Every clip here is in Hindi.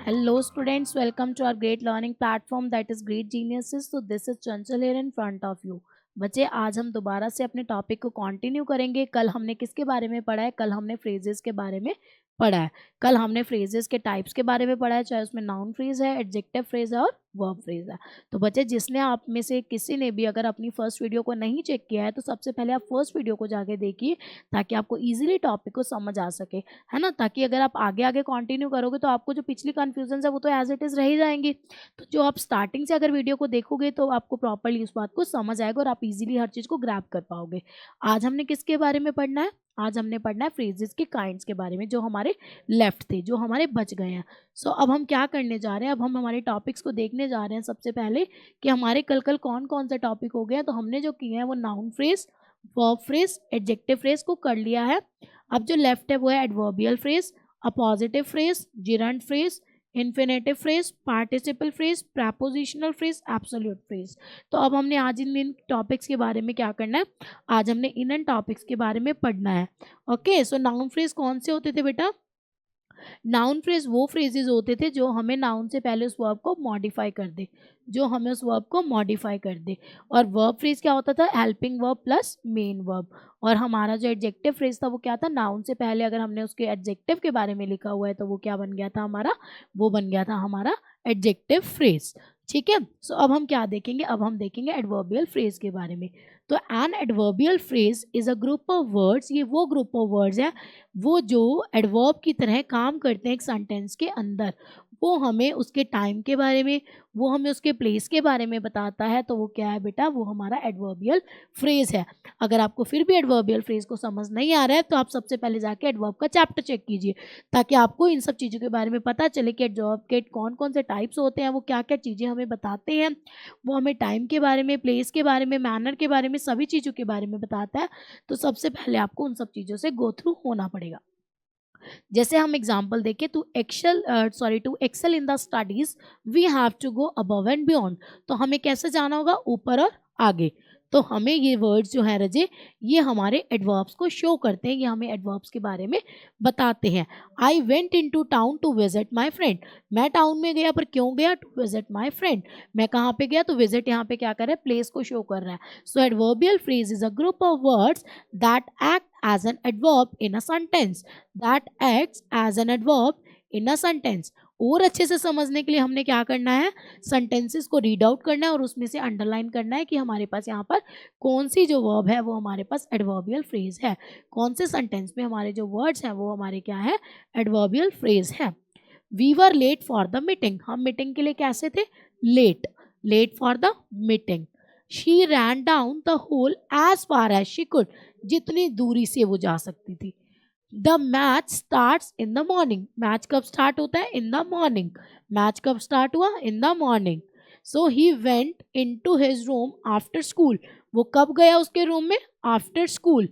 Hello students, welcome to our great learning platform that is Great Geniuses. So this is Chanchal here in front of you. बच्चे आज हम दोबारा से अपने टॉपिक को कंटिन्यू करेंगे। कल हमने किसके बारे में पढ़ा है? कल हमने फ्रेजेस के बारे में पढ़ा है। कल हमने फ्रेजेस के टाइप्स के बारे में पढ़ा है, चाहे उसमें नाउन फ्रेज है, एडजेक्टिव फ्रेज है और वर्ब फ्रेज है। तो बच्चे जिसने आप में से किसी ने भी अगर अपनी फर्स्ट वीडियो को नहीं चेक किया है तो सबसे पहले आप फर्स्ट वीडियो को जाके देखिए ताकि आपको ईजिली टॉपिक को समझ आ सके, है ना। ताकि अगर आप आगे आगे कंटिन्यू करोगे तो आपको जो पिछली कन्फ्यूजन है वो तो एज इट इज़ रह ही जाएंगी। तो जो आप स्टार्टिंग से अगर वीडियो को देखोगे तो आपको प्रॉपरली उस बात को समझ आएगा और आप इजीली हर चीज़ को ग्रैब कर पाओगे। आज हमने किसके बारे में पढ़ना है? आज हमने पढ़ना है फ्रेजेस के काइंड्स के बारे में जो हमारे लेफ्ट थे, जो हमारे बच गए हैं। सो अब हम क्या करने जा रहे हैं? अब हम हमारे टॉपिक्स को देखने जा रहे हैं सबसे पहले कि हमारे कल कल कौन कौन से टॉपिक हो गए हैं। तो हमने जो किए हैं वो noun phrase, verb phrase, adjective phrase को कर लिया है। अब जो लेफ्ट है वो है adverbial phrase, appositive phrase, gerund phrase, infinitive phrase, participle phrase, prepositional phrase, absolute phrase. तो अब हमने आज इन टॉपिक्स के बारे में क्या करना है? आज हमने इन टॉपिक्स के बारे में पढ़ना है। ओके, सो नाउन फ्रेज कौन से होते थे बेटा? नाउन फ्रेज वो फ्रेजेस होते थे जो हमें नाउन से पहले उस वर्ब को मॉडिफाई कर दे, जो हमें उस वर्ब को मॉडिफाई कर दे। और वर्ब फ्रेज क्या होता था? Helping verb plus main verb. और हमारा जो एडजेक्टिव फ्रेज था वो क्या था? नाउन से पहले अगर हमने उसके एडजेक्टिव के बारे में लिखा हुआ है तो वो क्या बन गया था हमारा? वो बन गया था हमारा एडजेक्टिव फ्रेज। ठीक है, सो अब हम क्या देखेंगे? अब हम देखेंगे एडवर्बियल फ्रेज के बारे में। तो an adverbial phrase is a group of words, ये वो ग्रुप ऑफ वर्ड्स है वो जो एडवर्ब की तरह काम करते हैं एक सेंटेंस के अंदर। वो हमें उसके टाइम के बारे में, वो हमें उसके प्लेस के बारे में बताता है। तो वो क्या है बेटा? वो हमारा एडवर्बियल फ्रेज है। अगर आपको फिर भी एडवर्बियल फ्रेज को समझ नहीं आ रहा है तो आप सबसे पहले जाके एडवर्ब का चैप्टर चेक कीजिए ताकि आपको इन सब चीज़ों के बारे में पता चले कि एडवर्ब के कौन कौन से टाइप्स होते हैं, वो क्या क्या चीज़ें हमें बताते हैं। वो हमें टाइम के बारे में, प्लेस के बारे में, मैनर के बारे में, सभी चीज़ों के बारे में बताता है। तो सबसे पहले आपको उन सब चीज़ों से गो थ्रू होना पड़ेगा। जैसे हम एग्जाम्पल देखें, to excel in the studies we have to go above and beyond. तो हमें कैसे जाना होगा? ऊपर और आगे। तो हमें ये वर्ड्स जो है रजे, ये हमारे एडवर्ब्स को शो करते हैं, ये हमें एडवर्ब्स के बारे में बताते हैं। I went into town to visit my friend. मैं टाउन में गया, पर क्यों गया? To visit my friend. मैं कहाँ पे गया? तो विजिट यहाँ पे क्या कर रहा है? प्लेस को शो कर रहा है। So adverbial phrase is a group of words that act as an adverb in a sentence, that acts as an adverb in a sentence। और अच्छे से समझने के लिए हमने क्या करना है? सेंटेंसेस को रीड आउट करना है और उसमें से अंडरलाइन करना है कि हमारे पास यहाँ पर कौन सी जो वर्ब है वो हमारे पास एडवर्बियल फ्रेज है, कौन से सेंटेंस में हमारे जो वर्ड्स हैं वो हमारे क्या है? एडवर्बियल फ्रेज है। We were late for the meeting. हम मीटिंग के लिए कैसे थे? Late, late for the meeting. She ran down the hole as far as she could. जितनी दूरी से वो जा सकती थी। The match starts in the morning. Match कब स्टार्ट होता है? In the morning. मैच कब स्टार्ट हुआ? In the morning. So he went into his room after school. वो कब गया उसके रूम में? After school.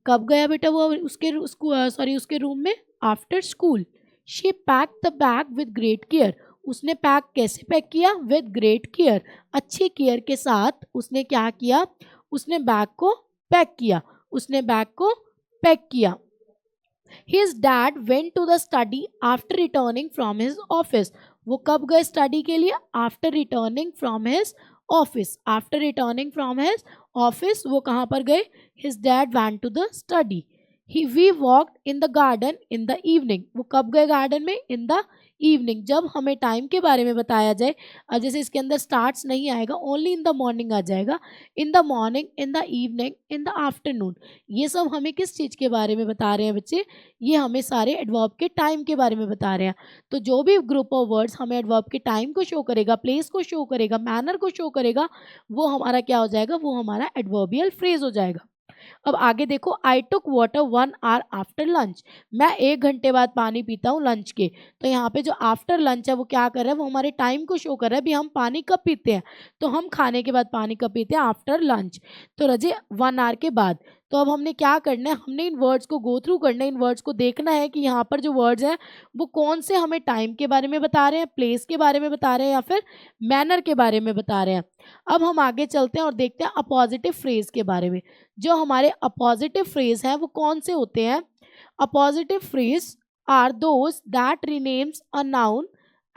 कब गया बेटा वो उसके रूम में? After school. She pack the bag with great care. उसने पैक कैसे पैक किया? With great care. अच्छी केयर के साथ उसने क्या किया? उसने बैग को पैक किया। उसने बैग को पैक किया। His dad went to the study after returning from his office। वो कब गए स्टडी के लिए? After returning from his office. After returning from his office वो कहाँ पर गए? His dad went to the study। We walked in the garden in the evening. वो कब गए गार्डन में? In the evening. जब हमें टाइम के बारे में बताया जाए, जैसे इसके अंदर स्टार्ट्स नहीं आएगा, ओनली इन द मॉर्निंग आ जाएगा। इन the morning, in the evening, in the afternoon. ये सब हमें किस चीज़ के बारे में बता रहे हैं बच्चे? ये हमें सारे एडवर्ब के टाइम के बारे में बता रहे हैं। तो जो भी ग्रुप ऑफ वर्ड्स हमें एडवर्ब के टाइम को शो करेगा, प्लेस को शो करेगा, मैनर को शो करेगा, वो हमारा क्या हो जाएगा? वो हमारा एडवर्बियल फ्रेज हो जाएगा। अब आगे देखो, आई टुक वाटर 1 hour आफ्टर लंच। मैं 1 घंटे बाद पानी पीता हूँ लंच के। तो यहाँ पे जो आफ्टर लंच है वो क्या कर रहा है? वो हमारे टाइम को शो कर रहा है। भी हम पानी कब पीते हैं? तो हम खाने के बाद पानी कब पीते हैं? After lunch. तो रजे 1 hour के बाद। तो अब हमने क्या करना है? हमने इन वर्ड्स को गो थ्रू करना है, इन वर्ड्स को देखना है कि यहाँ पर जो वर्ड्स हैं वो कौन से हमें टाइम के बारे में बता रहे हैं, प्लेस के बारे में बता रहे हैं, या फिर मैनर के बारे में बता रहे हैं। अब हम आगे चलते हैं और देखते हैं अपोजिटिव फ्रेज के बारे में। जो हमारे अपोजिटिव फ्रेज हैं वो कौन से होते हैं? Appositive phrase are those that renames a noun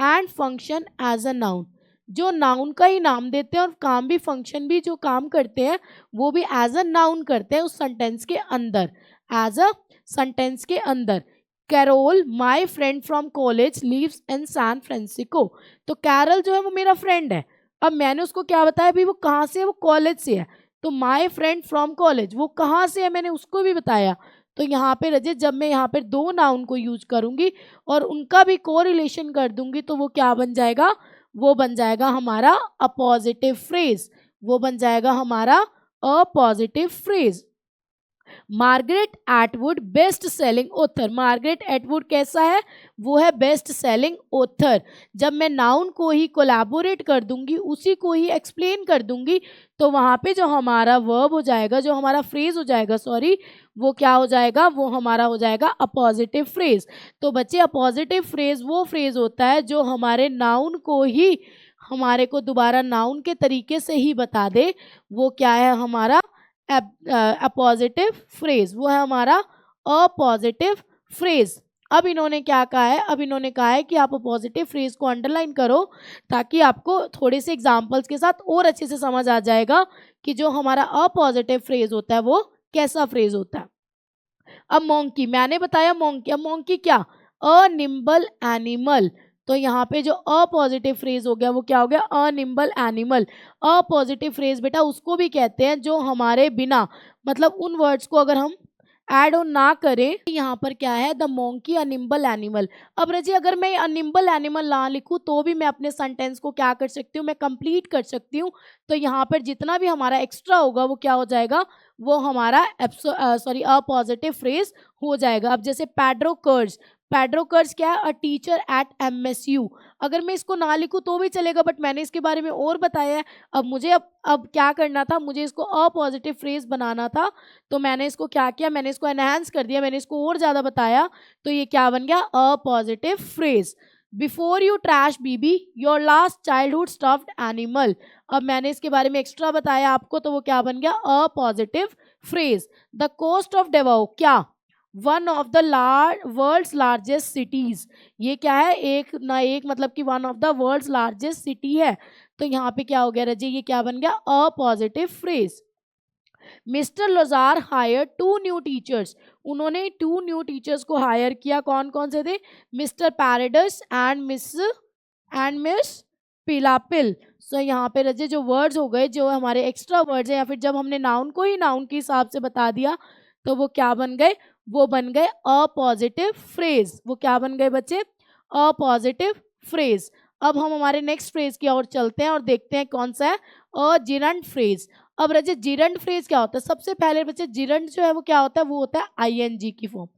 and function as a noun, जो नाउन का ही नाम देते हैं और काम भी, फंक्शन भी जो काम करते हैं वो भी एज अ नाउन करते हैं उस सेंटेंस के अंदर, एज अ सेंटेंस के अंदर। Carol my friend from college lives in San Francisco, तो कैरल जो है वो मेरा फ्रेंड है। अब मैंने उसको क्या बताया भाई, वो कहाँ से है, वो कॉलेज से है। तो माई फ्रेंड फ्रॉम कॉलेज, वो कहाँ से है मैंने उसको भी बताया। तो यहाँ पे रजत, जब मैं यहाँ पे दो नाउन को यूज करूंगी और उनका भी कोरिलेशन कर दूंगी तो वो क्या बन जाएगा, वो बन जाएगा हमारा अपोजिटिव फ्रेज, वो बन जाएगा हमारा appositive phrase. Margaret Atwood best selling author, Margaret Atwood कैसा है, वो है बेस्ट सेलिंग ऑथर। जब मैं नाउन को ही कोलैबोरेट कर दूंगी, उसी को ही एक्सप्लेन कर दूंगी, तो वहां पे जो हमारा वर्ब हो जाएगा, जो हमारा फ्रेज हो जाएगा, सॉरी, वो क्या हो जाएगा, वो हमारा हो जाएगा अपोजिटिव फ्रेज। तो बच्चे अपोजिटिव फ्रेज वो फ्रेज होता है जो हमारे नाउन को ही हमारे को दोबारा नाउन के तरीके से ही बता दे, वो क्या है हमारा अपोजिटिव फ्रेज, वो है हमारा अपोजिटिव फ्रेज। अब इन्होंने क्या कहा है, अब इन्होंने कहा है कि आप अपोजिटिव फ्रेज को अंडरलाइन करो ताकि आपको थोड़े से एग्जांपल्स के साथ और अच्छे से समझ आ जाएगा कि जो हमारा अपोजिटिव फ्रेज होता है वो कैसा फ्रेज होता है। अब मोंकी, मैंने बताया मोंकी, अब मोंकी क्या, अ निम्बल एनिमल। तो यहाँ पे जो अपॉजिटिव फ्रेज हो गया वो क्या हो गया, अनिम्बल एनिमल। अपॉजिटिव फ्रेज बेटा उसको भी कहते हैं जो हमारे बिना, मतलब उन वर्ड्स को अगर हम ऐड ऑन ना करें, यहाँ पर क्या है, द मोंकी अनिम्बल एनिमल। अब रजी अगर मैं अनिम्बल एनिमल ना लिखूँ तो भी मैं अपने सेंटेंस को क्या कर सकती हूँ, मैं कंप्लीट कर सकती हूँ। तो यहाँ पर जितना भी हमारा एक्स्ट्रा होगा वो क्या हो जाएगा, वो हमारा सॉरी अपॉजिटिव फ्रेज हो जाएगा। अब जैसे पैड्रो कर्ज, पैड्रो कर्ज क्या है, अ टीचर एट MSU। अगर मैं इसको ना लिखूं तो भी चलेगा, बट मैंने इसके बारे में और बताया है। अब मुझे अब क्या करना था, मुझे इसको अपॉजिटिव फ्रेज बनाना था, तो मैंने इसको क्या किया, मैंने इसको एनहांस कर दिया, मैंने इसको और ज़्यादा बताया, तो ये क्या बन गया, appositive phrase. Before you trash Bibi your last childhood stuffed animal, अब मैंने इसके बारे में एक्स्ट्रा बताया आपको, तो वो क्या बन गया, appositive phrase. The coast of Davao क्या, one of the world's largest cities, ये क्या है, एक ना एक मतलब कि one of the world's largest city है। तो यहाँ पे क्या हो गया रजी, ये क्या बन गया, appositive phrase. Mister Lojar hire 2 new teachers, उन्होंने 2 न्यू टीचर्स को हायर किया, कौन कौन से थे, मिस्टर पैराडस एंड मिस पिलापिल। सो यहाँ पे रजे जो वर्ड्स हो गए, जो हमारे एक्स्ट्रा वर्ड्स हैं, या फिर जब हमने नाउन को ही नाउन के हिसाब से बता दिया तो वो क्या बन गए, वो बन गए अपॉजिटिव फ्रेज। वो क्या बन गए बच्चे, अपॉजिटिव फ्रेज। अब हम हमारे नेक्स्ट फ्रेज की ओर चलते हैं और देखते हैं कौन सा है, जिरंड फ्रेज। अब रजे जिरंड फ्रेज क्या होता है, सबसे पहले बच्चे जिरंड जो है वो क्या होता है, वो होता है आईएनजी की फॉर्म।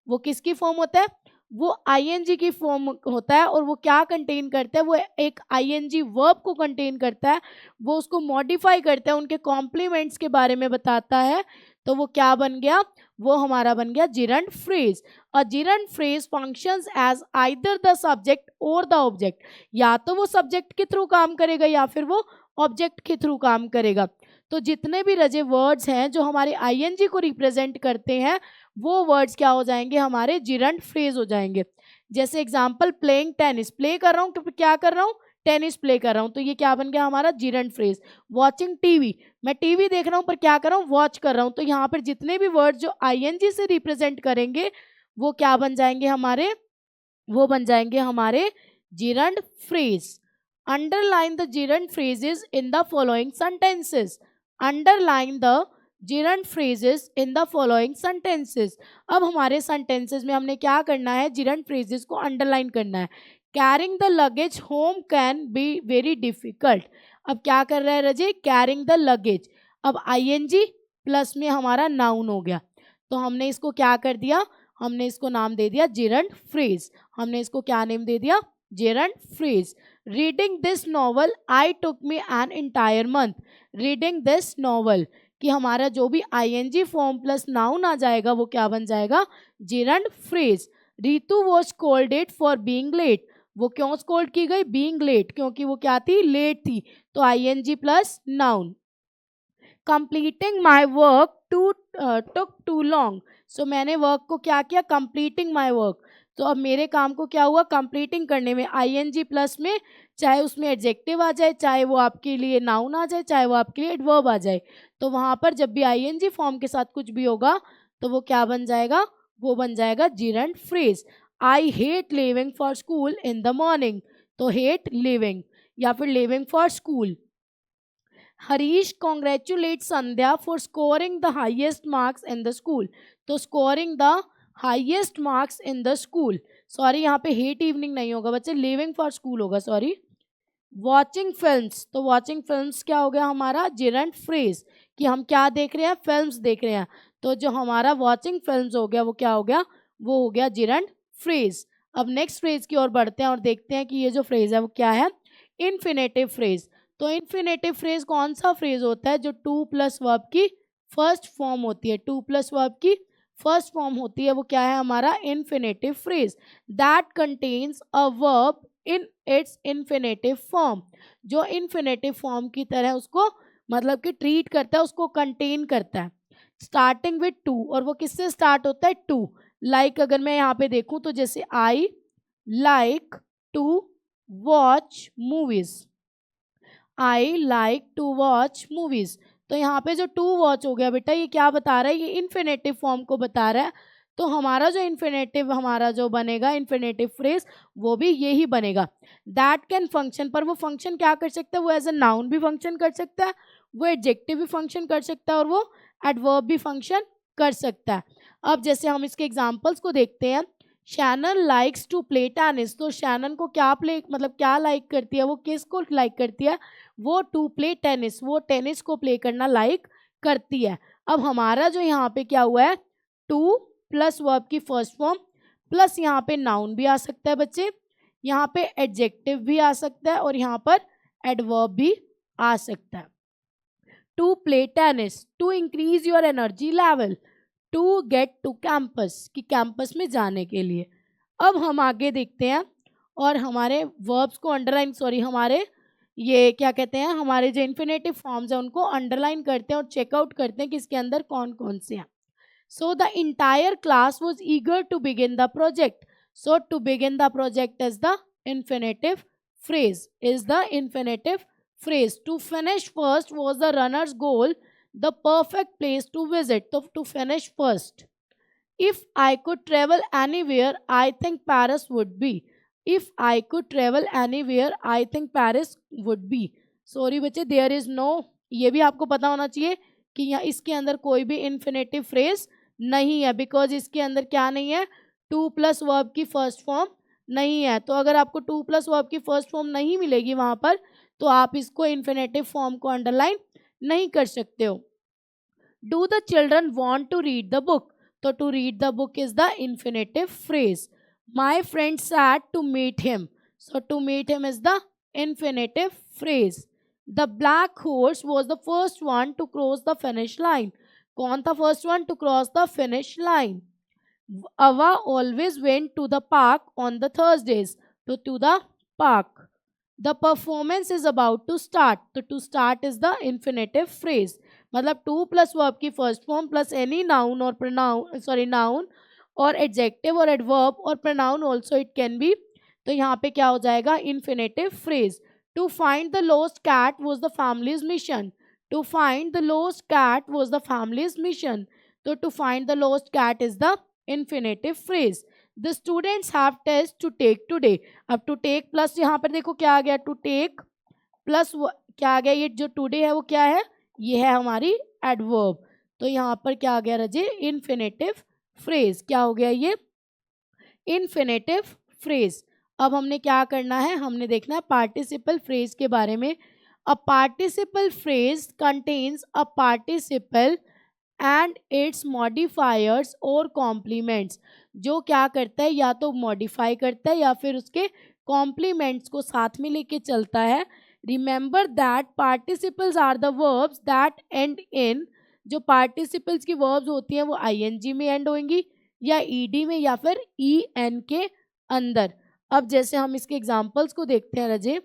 वो किसकी फॉर्म होता है, वो आईएनजी की फॉर्म होता है, और वो क्या कंटेन करता है, वो एक आईएनजी वर्ब को कंटेन करता है, वो उसको मॉडिफाई करता है, उनके कॉम्प्लीमेंट्स के बारे में बताता है। तो वो क्या बन गया, वो हमारा बन गया gerund phrase. A gerund phrase functions as either the subject और द ऑब्जेक्ट, या तो वो सब्जेक्ट के थ्रू काम करेगा या फिर वो ऑब्जेक्ट के थ्रू काम करेगा। तो जितने भी रजे वर्ड्स हैं जो हमारे आईएनजी को रिप्रेजेंट करते हैं, वो वर्ड्स क्या हो जाएंगे, हमारे जिरंड फ्रेज हो जाएंगे। जैसे एग्जांपल, प्लेइंग टेनिस, प्ले कर रहा हूँ तो क्या कर रहा हूँ, टेनिस प्ले कर रहा हूँ, तो ये क्या बन गया हमारा जिरंड फ्रेज। वॉचिंग टीवी, मैं टीवी देख रहा हूँ पर क्या कर रहा हूँ, वॉच कर रहा हूँ, तो यहाँ पर जितने भी वर्ड जो आईएनजी से रिप्रेजेंट करेंगे वो क्या बन जाएंगे हमारे, वो बन जाएंगे हमारे gerund phrase. Underline the gerund phrases in the following sentences, underline the gerund phrases in the following sentences. अब हमारे सेंटेंसेस में हमने क्या करना है, जिरंड फ्रेजेस को अंडरलाइन करना है। Carrying the luggage home can be very difficult, अब क्या कर रहा है रजे, कैरिंग द लगेज, अब आईएनजी प्लस में हमारा नाउन हो गया, तो हमने इसको क्या कर दिया, हमने इसको नाम दे दिया जिरंड फ्रेज। हमने इसको क्या नेम दे दिया, gerund phrase. Reading this novel I took me an entire month, reading this novel, कि हमारा जो भी आईएनजी फॉर्म प्लस नाउन आ जाएगा वो क्या बन जाएगा, gerund phrase. Ritu was scolded for being late, वो क्यों स्कोल्ड की गई, बीइंग लेट, क्योंकि वो क्या थी, लेट थी, तो ING plus noun. Completing my work to took too long, so मैंने वर्क को क्या किया, कंप्लीटिंग माई वर्क, तो अब मेरे काम को क्या हुआ, कंप्लीटिंग करने में आईएनजी प्लस में, चाहे उसमें एडजेक्टिव आ जाए, चाहे वो आपके लिए नाउन आ जाए, चाहे वो आपके लिए एडवर्ब आ जाए, तो वहाँ पर जब भी आईएनजी फॉर्म के साथ कुछ भी होगा तो वो क्या बन जाएगा, वो बन जाएगा gerund phrase. I hate living for school in the morning, तो हेट लिविंग या फिर living for school. Harish congratulate Sandhya for scoring the highest marks in the school, तो scoring the highest marks in the school, sorry यहाँ पे हेट इवनिंग नहीं होगा बच्चे, लिविंग फॉर स्कूल होगा, सॉरी। वॉचिंग फिल्म्स, तो वॉचिंग फिल्म्स क्या हो गया हमारा, जिरंड फ्रेज, कि हम क्या देख रहे हैं, फिल्म्स देख रहे हैं, तो जो हमारा वॉचिंग फिल्म्स हो गया वो क्या हो गया, वो हो गया जिरंड फ्रेज। अब नेक्स्ट फ्रेज की ओर बढ़ते हैं और देखते हैं कि ये जो फ्रेज है वो क्या है, इन्फिनेटिव फ्रेज। तो इन्फिनेटिव फ्रेज कौन सा फ्रेज होता है, जो टू प्लस वर्ब की फर्स्ट फॉर्म होती है, टू प्लस वर्ब की फर्स्ट फॉर्म होती है, वो क्या है हमारा, infinitive phrase, that contains a verb in its infinitive form, जो इन्फिनेटिव फॉर्म की तरह उसको मतलब कि ट्रीट करता है, उसको कंटेन करता है, स्टार्टिंग विद टू, और वो किससे स्टार्ट होता है, टू। लाइक अगर मैं यहाँ पे देखूँ तो जैसे I like to watch movies, I like to watch movies, तो यहाँ पे जो टू वॉच हो गया बेटा, ये क्या बता रहा है, ये इन्फिनेटिव फॉर्म को बता रहा है, तो हमारा जो इन्फिनेटिव हमारा जो बनेगा इन्फिनेटिव फ्रेज वो भी यही बनेगा। दैट कैन फंक्शन, पर वो फंक्शन क्या कर सकता है, वो एज अ नाउन भी फंक्शन कर सकता है, वो एडजेक्टिव भी फंक्शन कर सकता है, और वो एडवर्ब भी फंक्शन कर सकता है। अब जैसे हम इसके एग्जाम्पल्स को देखते हैं, Shannon likes to play tennis, तो शैनन को क्या प्ले मतलब क्या लाइक करती है, वो किसको लाइक करती है, वो टू प्ले टेनिस, वो टेनिस को प्ले करना लाइक करती है। अब हमारा जो यहाँ पे क्या हुआ है, टू प्लस वर्ब की फर्स्ट फॉर्म प्लस यहाँ पे नाउन भी आ सकता है बच्चे, यहाँ पे एडजेक्टिव भी आ सकता है, और यहाँ पर एडवर्ब भी आ सकता है। To play tennis, to increase your energy level, to get to campus, कि कैंपस में जाने के लिए। अब हम आगे देखते हैं और हमारे वर्ब्स को अंडरलाइन, सॉरी हमारे ये क्या कहते हैं, हमारे जो इन्फिनेटिव फॉर्म्स हैं उनको अंडरलाइन करते हैं और चेकआउट करते हैं कि इसके अंदर कौन कौन से हैं। So the entire class was eager to begin the project, so to begin the project is the infinitive phrase, is the infinitive phrase. To finish first was the runner's goal, the perfect place to visit. So to finish first. If I could travel anywhere, I think Paris would be. If I could travel anywhere, I think Paris would be. Sorry बच्चे, there is no, ये भी आपको पता होना चाहिए कि यहाँ इसके अंदर कोई भी इन्फिनेटिव फ्रेज नहीं है, बिकॉज इसके अंदर क्या नहीं है, टू प्लस वर्ब की फर्स्ट फॉर्म नहीं है। तो अगर आपको टू प्लस वर्ब की फर्स्ट फॉर्म नहीं मिलेगी वहाँ पर, तो आप इसको इन्फिनेटिव फॉर्म को अंडरलाइन नहीं कर सकते हो। Do the children want to read the book, तो to read the book is the infinitive phrase. My friend said to meet him, so to meet him is the infinitive phrase. The black horse was the first one to cross the finish line, कौन था first one to cross the finish line? Ava always went to the park on the Thursdays, to the park. The performance is about to start, तो to start is the infinitive phrase, मतलब टू प्लस वर्ब की first form plus any noun और प्रोनाउन, सॉरी नाउन और एडजेक्टिव और एडवर्ब और pronoun also it can be, तो यहाँ पे क्या हो जाएगा, infinitive phrase. To find the lost cat was the family's mission, to find the lost cat was the family's mission, तो to find the lost cat is the infinitive phrase. The students have test to take today, अब टू टेक प्लस यहाँ पर देखो क्या आ गया, टू टेक प्लस क्या आ गया, ये जो टुडे है वो क्या है, ये है हमारी एडवर्ब, तो यहाँ पर क्या आ गया रजे, इन्फिनेटिव फ्रेज, क्या हो गया ये, इन्फिनेटिव फ्रेज। अब हमने क्या करना है, हमने देखना है पार्टिसिपल फ्रेज के बारे में। A participle phrase contains a participle and its modifiers और कॉम्प्लीमेंट्स, जो क्या करता है, या तो मॉडिफाई करता है या फिर उसके कॉम्प्लीमेंट्स को साथ में लेके चलता है। Remember that participles are the verbs that end in, जो पार्टिसिपल्स की वर्ब्स होती हैं वो आईएनजी में एंड होंगी या ईडी में या फिर ईएन के अंदर। अब जैसे हम इसके एग्जांपल्स को देखते हैं रजे,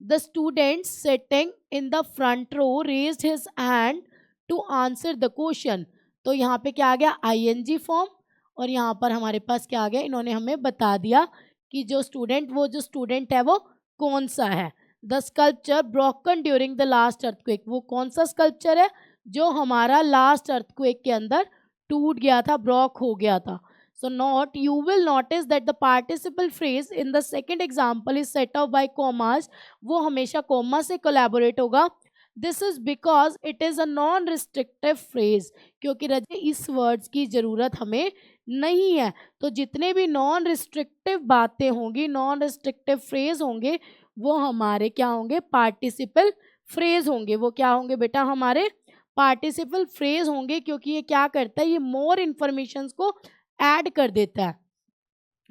the student sitting in the front row raised his hand to answer the question, तो यहाँ पे क्या आ गया, आईएनजी फॉर्म और यहाँ पर हमारे पास क्या आ गया, इन्होंने हमें बता दिया कि जो स्टूडेंट है वो कौन सा है। The sculpture broken during the last earthquake, वो कौन सा स्कल्पचर है जो हमारा लास्ट अर्थक्वेक के अंदर टूट गया था, ब्रोक हो गया था। So note, you will notice that the participle phrase in the second example is set off by commas. वो हमेशा comma से collaborate होगा. This is because it is a non-restrictive phrase. क्योंकि रजे इस words की ज़रूरत हमें नहीं है, तो जितने भी non-restrictive बातें होंगी, non-restrictive phrase होंगे, वो हमारे क्या होंगे, participle phrase होंगे। वो क्या होंगे बेटा, हमारे participle phrase होंगे, क्योंकि ये क्या करता है, ये more informations को ऐड कर देता है।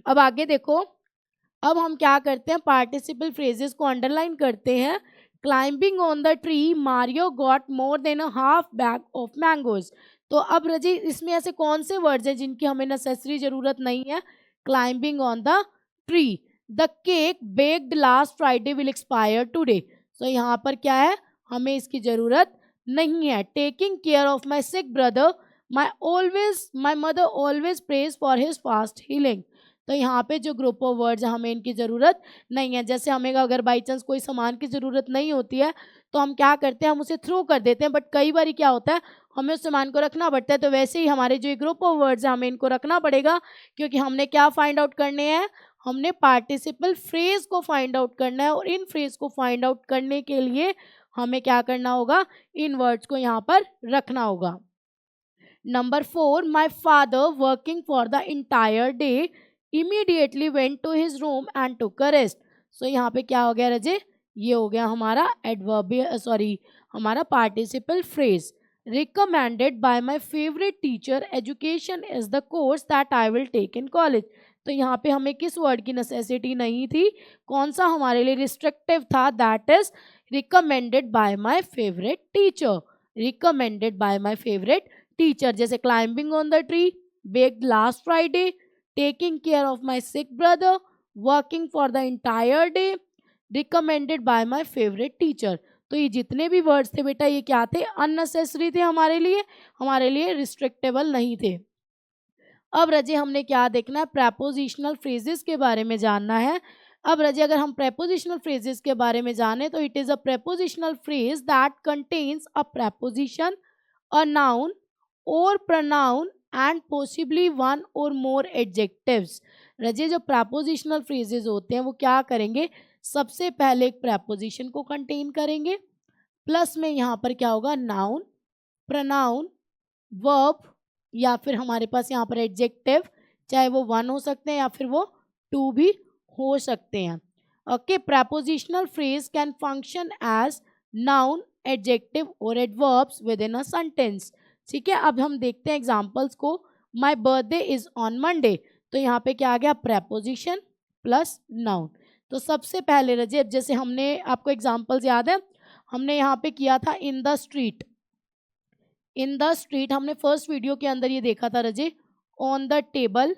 अब आगे देखो, अब हम क्या करते हैं, पार्टिसिपल फ्रेजेस को अंडरलाइन करते हैं। Climbing on the tree Mario got more than a half bag of mangoes. तो अब रजी इसमें ऐसे कौन से वर्ड्स हैं जिनकी हमें नेसेसरी जरूरत नहीं है। Climbing on the tree, the cake baked last Friday will expire today. तो यहाँ पर क्या है, हमें इसकी जरूरत नहीं है। Taking care of my sick brother, my mother always praise for his fast healing. तो यहाँ पे जो ग्रुप ऑफ वर्ड्स है हमें इनकी ज़रूरत नहीं है। जैसे हमें अगर बाई चांस कोई सामान की ज़रूरत नहीं होती है तो हम क्या करते हैं, हम उसे थ्रो कर देते हैं, बट कई बार क्या होता है हमें उस सामान को रखना पड़ता है। तो वैसे ही हमारे जो ग्रुप ऑफ वर्ड्स है हमें इनको रखना पड़ेगा, क्योंकि हमने क्या फाइंड आउट करने हैं, हमने पार्टिसिपल फ्रेज को फाइंड आउट करना है। और इन फ्रेज को फाइंड आउट करने के लिए हमें क्या करना होगा, इन वर्ड्स को यहाँ पर रखना होगा। Number 4, my father working for the entire day immediately went to his room and took a rest. So यहाँ पे क्या हो गया रजे, ये हो गया हमारा हमारा participle phrase. Recommended by my favorite teacher, education is the course that I will take in college. तो यहाँ पे हमें किस वर्ड की नेसेसिटी नहीं थी, कौन सा हमारे लिए रिस्ट्रिक्टिव था, that is recommended by my favorite teacher. Recommended by my favorite teacher, जैसे climbing on the tree, baked last Friday, taking care of my sick brother, working for the entire day, recommended by my favourite teacher. तो ये जितने भी वर्ड्स थे बेटा ये क्या थे, अननेसेसरी थे हमारे लिए रिस्ट्रिक्टेबल नहीं थे। अब रजे हमने क्या देखना है, प्रेपोजिशनल फ्रेजेस के बारे में जानना है। अब रजे अगर हम प्रेपोजिशनल फ्रेजेस के बारे में जाने तो it is a prepositional phrase that contains a preposition, a noun और pronoun and possibly one or more adjectives। रजे जो prepositional phrases होते हैं वो क्या करेंगे, सबसे पहले एक preposition को कंटेन करेंगे, प्लस में यहाँ पर क्या होगा, नाउन, pronoun, verb या फिर हमारे पास यहाँ पर adjective, चाहे वो 1 हो सकते हैं या फिर वो 2 भी हो सकते हैं। Okay, prepositional phrase can function as noun, adjective और adverbs within a sentence। ठीक है, अब हम देखते हैं एग्जाम्पल्स को। My birthday is on Monday, तो यहाँ पे क्या आ गया, प्रेपोजिशन प्लस नाउन। तो सबसे पहले रजे, अब जैसे हमने आपको एग्जाम्पल्स याद है, हमने यहाँ पे किया था in the street. In the street हमने फर्स्ट वीडियो के अंदर ये देखा था रजे, ऑन द टेबल।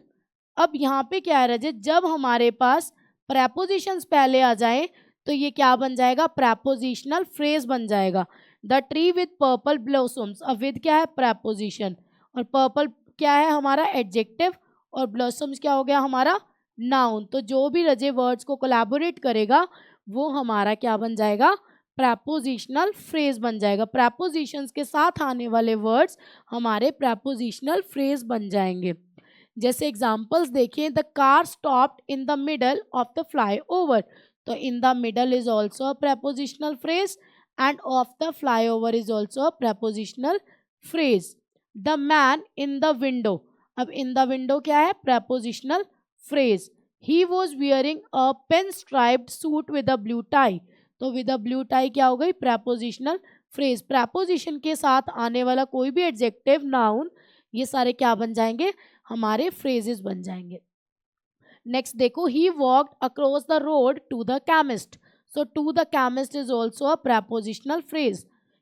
अब यहाँ पे क्या है रजे, जब हमारे पास प्रेपोजिशंस पहले आ जाए तो ये क्या बन जाएगा, प्रेपोजिशनल फ्रेज बन जाएगा। The tree with purple blossoms, अब विद क्या है, प्रेपोजिशन, और पर्पल क्या है हमारा एडजेक्टिव, और ब्लॉसम्स क्या हो गया हमारा नाउन। तो जो भी रजे वर्ड्स को कोलैबोरेट करेगा वो हमारा क्या बन जाएगा, प्रेपोजिशनल फ्रेज बन जाएगा। प्रेपोजिशंस के साथ आने वाले वर्ड्स हमारे प्रेपोजिशनल फ्रेज बन जाएंगे। जैसे एग्जाम्पल्स देखिए, the car stopped in the middle of the flyover, तो in the middle is also a prepositional phrase and of the flyover is also a prepositional phrase. The man in the window, अब in the window क्या है, prepositional phrase. He was wearing a pinstriped suit with a blue tie, तो with a blue tie क्या हो गई, prepositional phrase। preposition के साथ आने वाला कोई भी adjective, noun, ये सारे क्या बन जाएंगे, हमारे phrases बन जाएंगे। नेक्स्ट देखो, he walked across the road to the chemist, so to the chemist is also a prepositional phrase,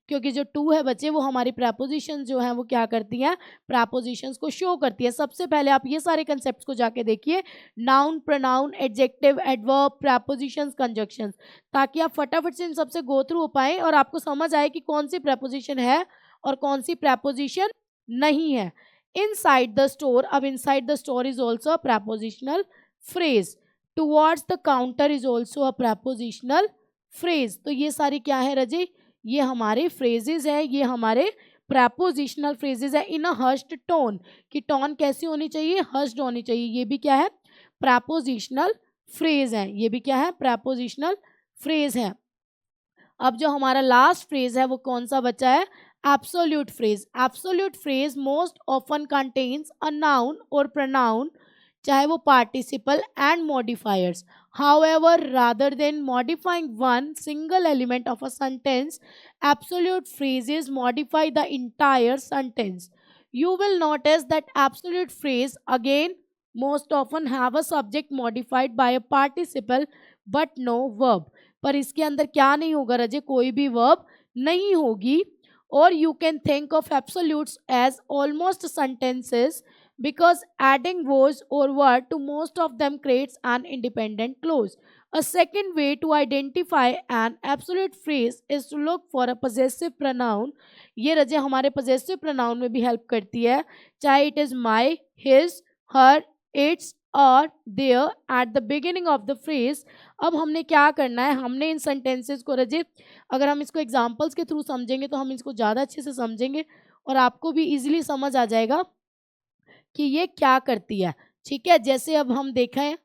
क्योंकि जो टू है बच्चे वो हमारी प्रेपोजिशन जो है वो क्या करती हैं, प्रेपोजिशंस को शो करती है। सबसे पहले आप ये सारे कंसेप्ट को जाके देखिए, noun, pronoun, adjective, adverb, prepositions, conjunctions, ताकि आप फटाफट से इन सबसे गो थ्रू हो पाएँ और आपको समझ आए कि कौन सी प्रेपोजिशन है और कौन सी प्रेपोजिशन नहीं है। inside the store, अब inside the store is also a prepositional phrase, towards the counter is also a prepositional phrase. तो ये सारी क्या है रजी, ये हमारे phrases हैं, ये हमारे prepositional phrases है in a hushed tone, कि tone कैसी होनी चाहिए, hushed होनी चाहिए, ये भी क्या है, prepositional phrase है, ये भी क्या है, prepositional phrase है. अब जो हमारा लास्ट फ्रेज है वो कौन सा बचा है, absolute phrase. Absolute phrase most often contains a noun और प्रोनाउन, चाहे वो participle and modifiers. However, rather than modifying one single element of a sentence, absolute phrases modify the entire sentence. You will notice that absolute phrase again most often have a subject modified by a participle but no verb. पर इसके अंदर क्या नहीं होगा रजे, कोई भी वर्ब नहीं होगी. और you can think of absolutes as almost sentences because adding was or word to most of them creates an independent clause. A second way to identify an absolute phrase is to look for a possessive pronoun. ये रजे हमारे possessive pronoun में भी help करती है, चाहे it is my, his, her, its और their at the beginning of the phrase. अब हमने क्या करना है, हमने इन sentences को रजे, अगर हम इसको examples के थ्रू समझेंगे तो हम इसको ज़्यादा अच्छे से समझेंगे और आपको भी easily समझ आ जाएगा कि ये क्या करती है. ठीक है, जैसे अब हम देखें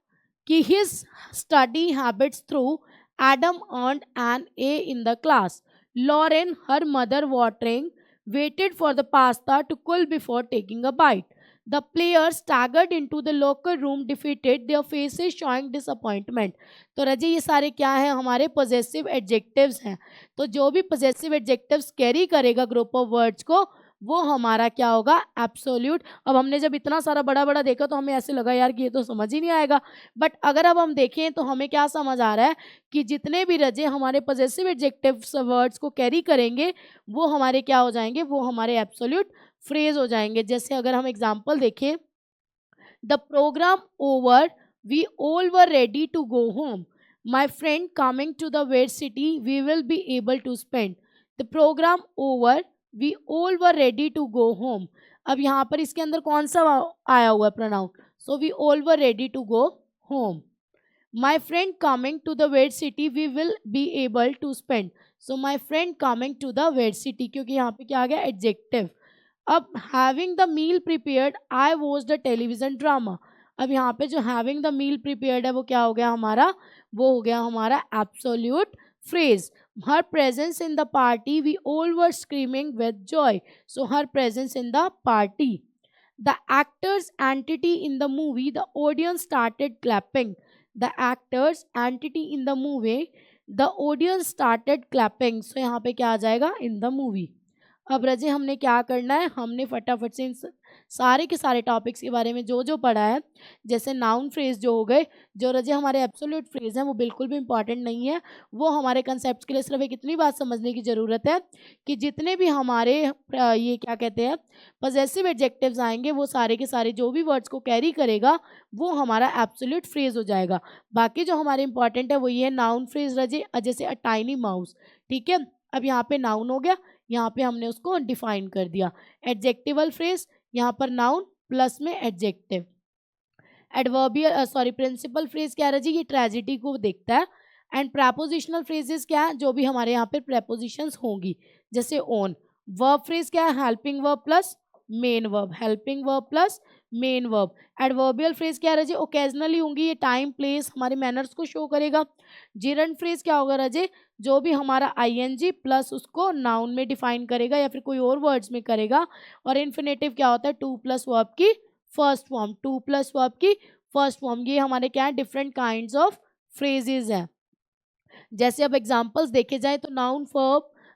कि his study habits through Adam earned an A in the class. Lauren, her mother watering, waited for the pasta to cool before taking a bite. The players staggered into the locker room defeated, their faces showing disappointment. तो रजी ये सारे क्या हैं, हमारे possessive adjectives हैं. तो जो भी possessive adjectives कैरी करेगा group of words को, वो हमारा क्या होगा, एब्सोल्यूट. अब हमने जब इतना सारा बड़ा बड़ा देखा तो हमें ऐसे लगा यार कि ये तो समझ ही नहीं आएगा, बट अगर अब हम देखें तो हमें क्या समझ आ रहा है कि जितने भी रजे हमारे पॉजेसिव एडजेक्टिव्स वर्ड्स को कैरी करेंगे वो हमारे क्या हो जाएंगे, वो हमारे एब्सोल्यूट फ्रेज हो जाएंगे. जैसे अगर हम एग्जाम्पल देखें, the programme over, we all were ready to go home, my friend coming to the wet city, we will be able to spend. The programme over, we all were ready to go home. अब यहाँ पर इसके अंदर कौन सा आया हुआ है pronoun, so we all were ready to go home. My friend coming to the wet city, we will be able to spend. So my friend coming to the wet city, क्योंकि यहाँ पे क्या आ गया, एडजेक्टिव. अब having the meal prepared, I watch the television drama. अब यहाँ पे जो हैविंग द मील प्रिपेयर्ड है वो क्या हो गया हमारा, वो हो गया हमारा absolute phrase. Her presence in the party, we all were screaming with joy. So her presence in the party. The actor's entity in the movie, the audience started clapping. The actor's entity in the movie, the audience started clapping. So यहाँ पे क्या आ जाएगा, in the movie. अब रजे हमने क्या करना है, हमने फटाफट से इन सारे के सारे टॉपिक्स के बारे में जो जो पढ़ा है, जैसे नाउन फ्रेज जो हो गए, जो रजे हमारे एब्सोल्यूट फ्रेज हैं वो बिल्कुल भी इंपॉर्टेंट नहीं है. वो हमारे कंसेप्ट के लिए सिर्फ एक इतनी बात समझने की ज़रूरत है कि जितने भी हमारे ये क्या कहते हैं पॉजेसिव एडजेक्टिव्स आएंगे वो सारे के सारे जो भी वर्ड्स को कैरी करेगा वो हमारा एब्सोल्यूट फ्रेज हो जाएगा. बाकी जो हमारे इंपॉर्टेंट है वो ये नाउन फ्रेज रजे, जैसे अ टाइनी माउस. ठीक है, अब यहाँ पे नाउन हो गया, यहाँ पे हमने उसको डिफाइन कर दिया. एडजेक्टिवल फ्रेज, यहाँ पर नाउन प्लस में एडजेक्टिव. एडवर्बियल प्रिंसिपल फ्रेज क्या है जी, ये ट्रेजेडी को देखता है. एंड प्रेपोजिशनल फ्रेजेस क्या है, जो भी हमारे यहाँ पे प्रेपोजिशंस होंगी, जैसे ओन. वर्ब फ्रेज क्या है, helping verb plus main verb, helping verb plus main verb. Adverbial phrase क्या है रजे, ओकेजनली होंगी, ये टाइम प्लेस हमारे मैनर्स को शो करेगा. जिरंड फ्रेज क्या होगा रजे, जो भी हमारा आईएनजी प्लस उसको नाउन में डिफाइन करेगा या फिर कोई और वर्ड्स में करेगा. और इन्फिनेटिव क्या होता है, टू प्लस वर्ब की first form, to plus verb की फर्स्ट फॉर्म. ये हमारे क्या है, डिफरेंट काइंड्स ऑफ फ्रेजेस हैं. जैसे अब एग्जांपल्स देखे जाए तो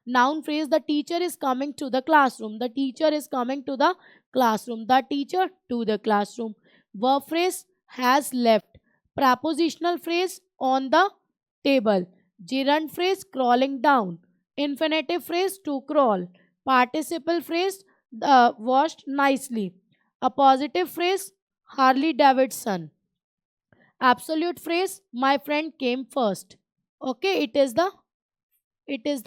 noun phrase, the teacher is coming to the classroom, the teacher is coming to the classroom, the teacher to the classroom. Verb phrase, has left. Prepositional phrase, on the table. Gerund phrase, crawling down. Infinitive phrase, to crawl. Participle phrase, washed nicely. A positive phrase, Harley Davidson. Absolute phrase, my friend came first. Okay, it is the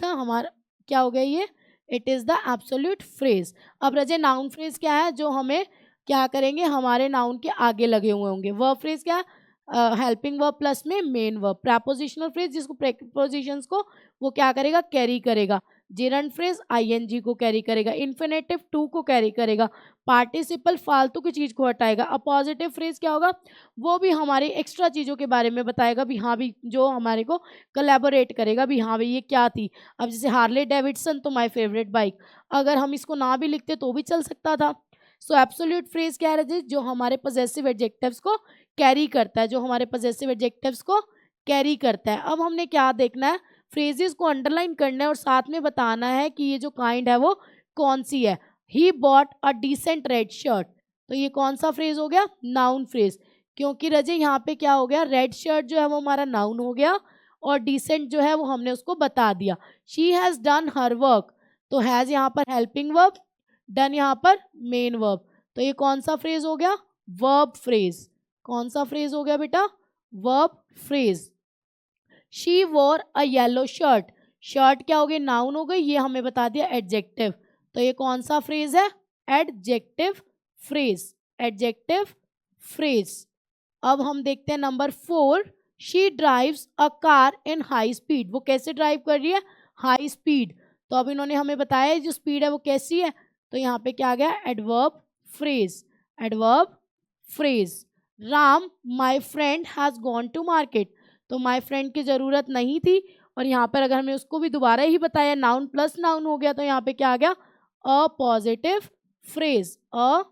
हमारा क्या हो गया, ये it is the absolute phrase. अब रजे नाउन फ्रेज क्या है, जो हमें क्या करेंगे, हमारे नाउन के आगे लगे हुए होंगे। वर्ब फ्रेज क्या है, हेल्पिंग वर्ब प्लस में मेन वर्ब। प्रेपोजिशनल फ्रेज जिसको प्रेपोजिशंस को वो क्या करेगा, कैरी करेगा। जेरंड फ्रेज आईएनजी को कैरी करेगा। इन्फिनेटिव टू को कैरी करेगा। पार्टिसिपल फालतू की चीज़ को हटाएगा। अपोजिटिव फ्रेज क्या होगा, वो भी हमारी एक्स्ट्रा चीज़ों के बारे में बताएगा भी, हाँ भी जो हमारे को कोलैबोरेट करेगा भी, हाँ भाई ये क्या थी। अब जैसे हार्ले डेविडसन तो माय फेवरेट बाइक, अगर हम इसको ना भी लिखते तो भी चल सकता था। सो एब्सोल्यूट फ्रेज क्या है, जो हमारे पॉजेसिव एडजेक्टिव्स को कैरी करता है, जो हमारे पॉजेसिव एडजेक्टिव्स को कैरी करता है। अब हमने क्या देखना है, फ्रेजेस को अंडरलाइन करना है और साथ में बताना है कि ये जो काइंड है वो कौन सी है। He bought a decent red shirt, तो ये कौन सा फ्रेज हो गया, नाउन फ्रेज। क्योंकि रजे यहाँ पे क्या हो गया, रेड शर्ट जो है वो हमारा नाउन हो गया और डिसेंट जो है वो हमने उसको बता दिया। She has done her work, तो हैज़ यहाँ पर हेल्पिंग वर्ब, डन यहाँ पर मेन वर्ब, तो ये कौन सा फ्रेज हो गया, वर्ब फ्रेज। कौन सा फ्रेज हो गया बेटा, वर्ब फ्रेज। शी वोर अ येलो शर्ट, शर्ट क्या हो गई, नाउन हो गई, ये हमें बता दिया एडजेक्टिव, तो ये कौन सा फ्रेज है, एडजेक्टिव फ्रेज, एडजेक्टिव फ्रेज। अब हम देखते हैं number 4, she drives a car in high speed, वो कैसे ड्राइव कर रही है, हाई स्पीड। तो अब इन्होंने हमें बताया जो स्पीड है वो कैसी है, तो यहाँ पे क्या आ गया, adverb phrase, adverb phrase. Ram my friend has gone to market, तो माय फ्रेंड की ज़रूरत नहीं थी और यहाँ पर अगर हमें उसको भी दोबारा ही बताया, नाउन प्लस नाउन हो गया, तो यहाँ पे क्या आ गया, a positive phrase, a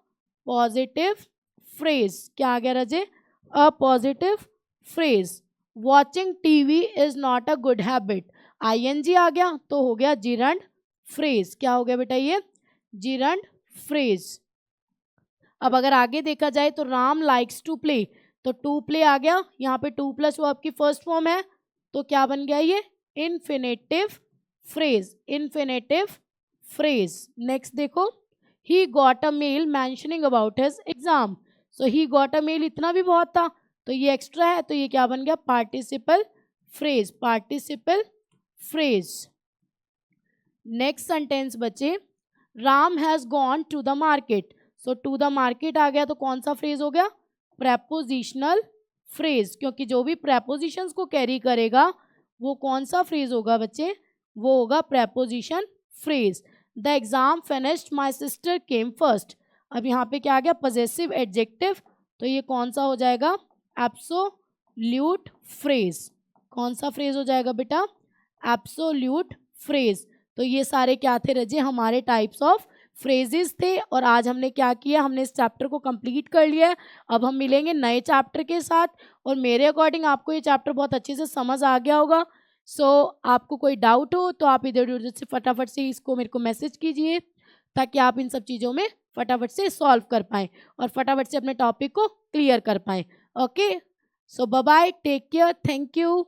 positive phrase. क्या आ गया रजे, a positive phrase. Watching TV is not a good habit, ING आ गया तो हो गया जिरंड फ्रेज। क्या हो गया बेटा, ये जिरंड फ्रेज। अब अगर आगे देखा जाए तो राम लाइक्स टू प्ले, तो टू प्ले आ गया, यहाँ पे टू प्लस वर्ब की फर्स्ट फॉर्म है, तो क्या बन गया ये, infinitive phrase, infinitive phrase. Next देखो, he got a mail mentioning about his exam, so he got a mail इतना भी बहुत था, तो ये एक्स्ट्रा है, तो ये क्या बन गया, participle phrase, participle phrase. Next sentence बचे, Ram has gone to the market, so to the market आ गया, तो कौन सा फ्रेज हो गया, प्रेपोजिशनल फ्रेज, क्योंकि जो भी प्रेपोजिशंस को कैरी करेगा वो कौन सा फ्रेज होगा बच्चे, वो होगा preposition phrase. The exam finished my sister came first, अब यहाँ पे क्या आ गया, पॉजेसिव एडजेक्टिव, तो ये कौन सा हो जाएगा, एब्सोल्यूट फ्रेज। कौन सा फ्रेज हो जाएगा बेटा, एब्सोल्यूट फ्रेज। तो ये सारे क्या थे रजे, हमारे टाइप्स ऑफ फ्रेजेस थे और आज हमने क्या किया, हमने इस चैप्टर को कंप्लीट कर लिया है। अब हम मिलेंगे नए चैप्टर के साथ और मेरे अकॉर्डिंग आपको ये चैप्टर बहुत अच्छे से समझ आ गया होगा। सो आपको कोई डाउट हो तो आप इधर उधर से फटाफट से इसको मेरे को मैसेज कीजिए ताकि आप इन सब चीज़ों में फटाफट से सॉल्व कर पाएँ और फटाफट से अपने टॉपिक को क्लियर कर पाएँ। Okay, so bye bye, take care, thank you.